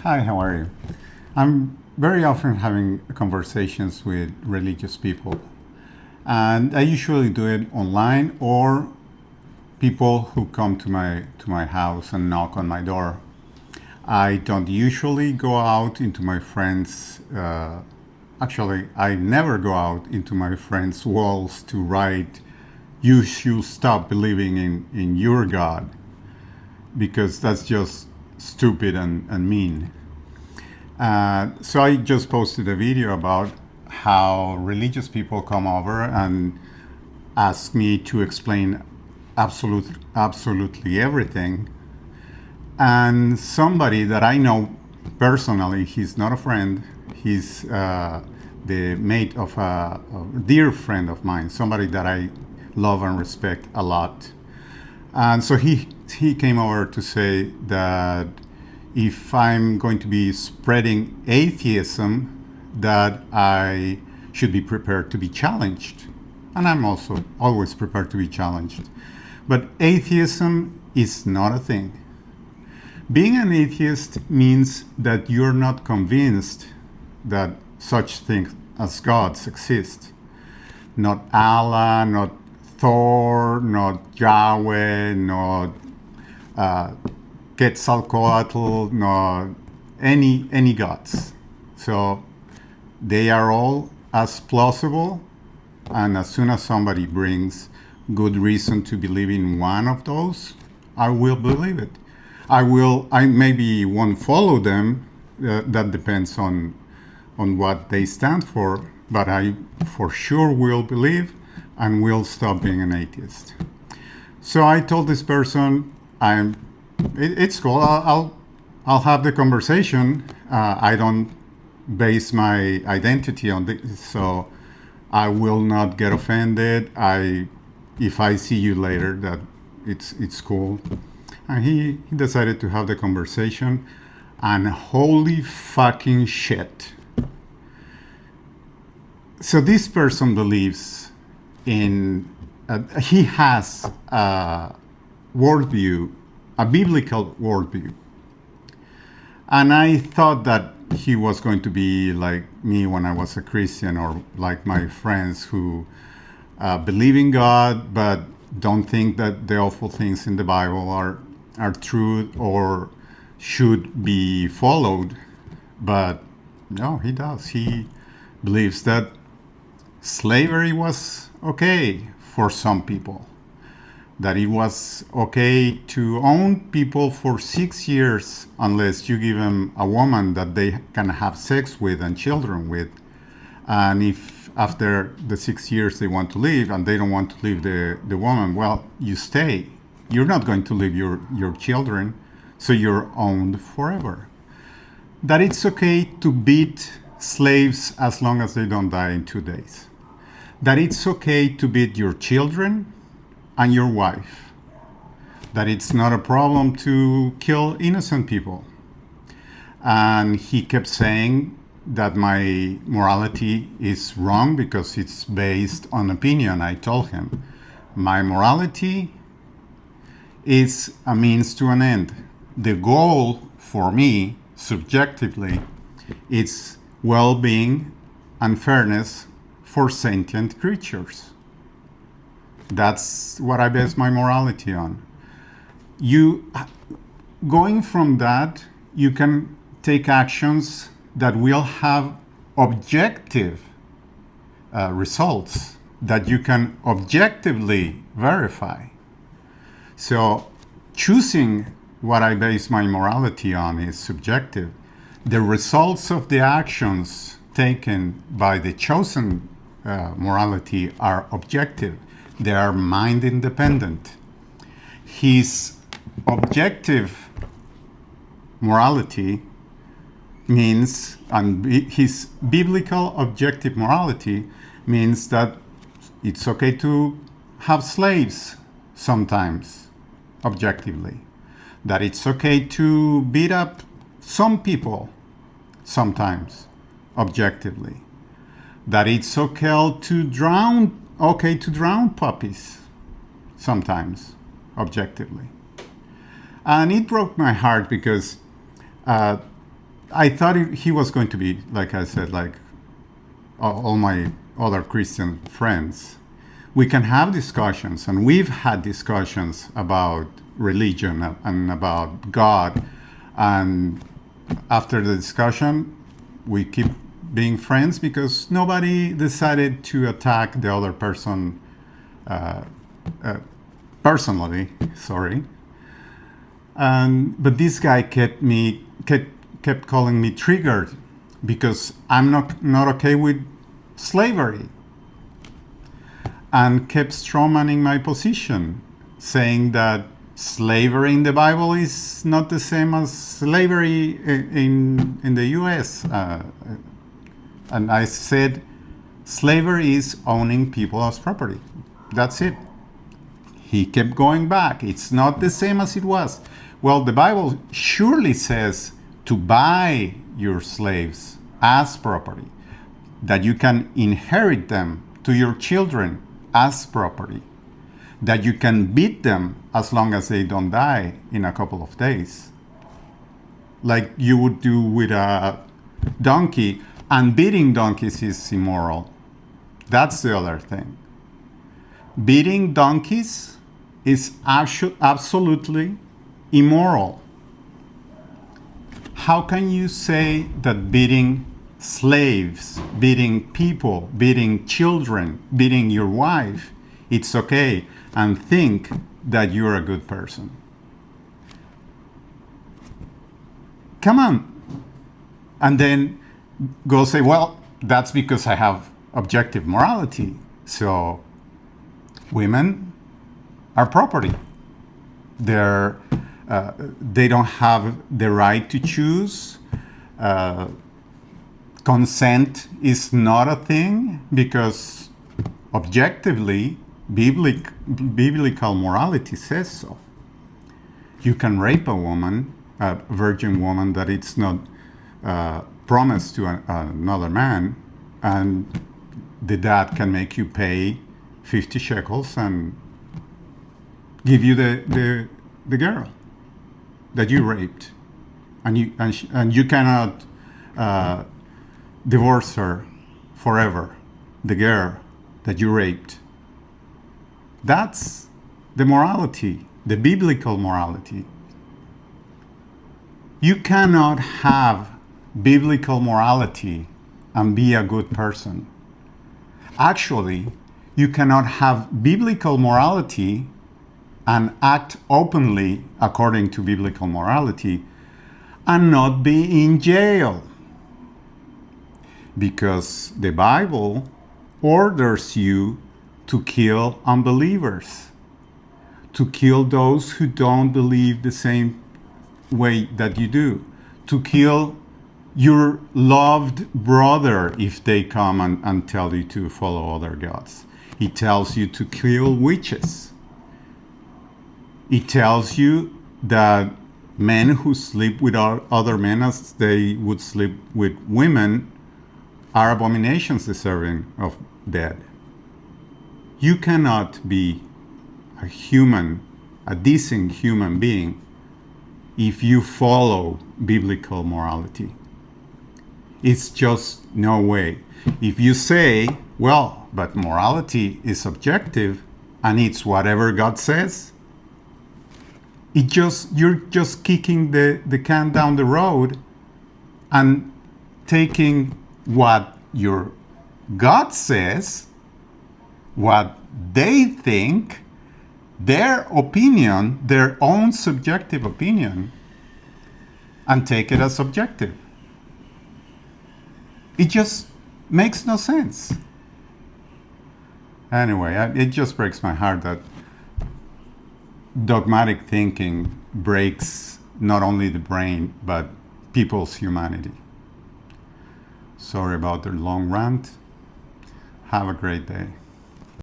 Hi, how are you? I'm very often having conversations with religious people, and I usually do it online or people who come to my house and knock on my door. I don't usually go out into my friends. Actually, I never go out into my friends' walls to write, "You should stop believing in your God," because that's just stupid and mean. So I just posted a video about how religious people come over and ask me to explain absolutely everything. And somebody that I know personally, he's not a friend, he's the mate of a dear friend of mine, somebody that I love and respect a lot. And so he came over to say that if I'm going to be spreading atheism, that I should be prepared to be challenged. And I'm also always prepared to be challenged. But atheism is not a thing. Being an atheist means that you're not convinced that such things as gods exist. Not Allah, not Thor, not Yahweh, not Quetzalcoatl, not any gods. So they are all as plausible, and as soon as somebody brings good reason to believe in one of those, I will believe it. I maybe won't follow them. That depends on what they stand for, but I for sure will believe and will stop being an atheist. So I told this person, it's cool. I'll have the conversation. I don't base my identity on this, so I will not get offended. If I see you later, that it's cool. And he decided to have the conversation, and holy fucking shit. So this person believes in, he has a worldview, a biblical worldview. And I thought that he was going to be like me when I was a Christian, or like my friends who believe in God but don't think that the awful things in the Bible are true or should be followed. But no, he does. He believes that slavery was okay for some people, that it was okay to own people for 6 years unless you give them a woman that they can have sex with and children with. And if after the 6 years they want to leave and they don't want to leave the woman, well, you stay. You're not going to leave your children, so you're owned forever. That it's okay to beat slaves as long as they don't die in 2 days. That it's okay to beat your children and your wife. That it's not a problem to kill innocent people. And he kept saying that my morality is wrong because it's based on opinion. I told him, my morality is a means to an end. The goal for me, subjectively, is well-being and fairness for sentient creatures. That's what I base my morality on. Going from that, you can take actions that will have objective results that you can objectively verify. So choosing what I base my morality on is subjective. The results of the actions taken by the chosen morality are objective. They are mind independent. His objective morality means, and his biblical objective morality means that it's okay to have slaves sometimes, objectively. That it's okay to beat up some people sometimes, objectively. That it's okay to drown puppies sometimes, objectively. And it broke my heart because I thought he was going to be, like I said, like all my other Christian friends. We can have discussions, and we've had discussions about religion and about God. And after the discussion, we keep being friends because nobody decided to attack the other person personally. Sorry. But this guy kept calling me triggered because I'm not okay with slavery, and kept strawmanning my position, saying that slavery in the Bible is not the same as slavery in the U.S. And I said, slavery is owning people as property. That's it. He kept going back. It's not the same as it was. Well, the Bible surely says to buy your slaves as property, that you can inherit them to your children as property, that you can beat them as long as they don't die in a couple of days, like you would do with a donkey. And beating donkeys is immoral. That's the other thing. Beating donkeys is absolutely immoral. How can you say that beating slaves, beating people, beating children, beating your wife, it's okay, and think that you're a good person? Come on. And then go say, well, that's because I have objective morality. So women are property. They don't have the right to choose. Consent is not a thing because objectively, biblical morality says so. You can rape a woman, a virgin woman, that it's not promised to another man, and the dad can make you pay 50 shekels and give you the girl that you raped, and you cannot divorce her forever, the girl that you raped. That's the morality, the biblical morality. You cannot have biblical morality and be a good person. Actually, you cannot have biblical morality and act openly according to biblical morality and not be in jail. Because the Bible orders you to kill unbelievers, to kill those who don't believe the same way that you do, to kill your loved brother if they come and tell you to follow other gods. It tells you to kill witches. It tells you that men who sleep with other men as they would sleep with women are abominations deserving of death. You cannot be a human, a decent human being, if you follow biblical morality. It's just no way. If you say, well, but morality is subjective and it's whatever God says, you're just kicking the can down the road and taking what your God says, what they think, their opinion, their own subjective opinion, and take it as subjective. It just makes no sense. Anyway, it just breaks my heart that dogmatic thinking breaks not only the brain, but people's humanity. Sorry about the long rant. Have a great day.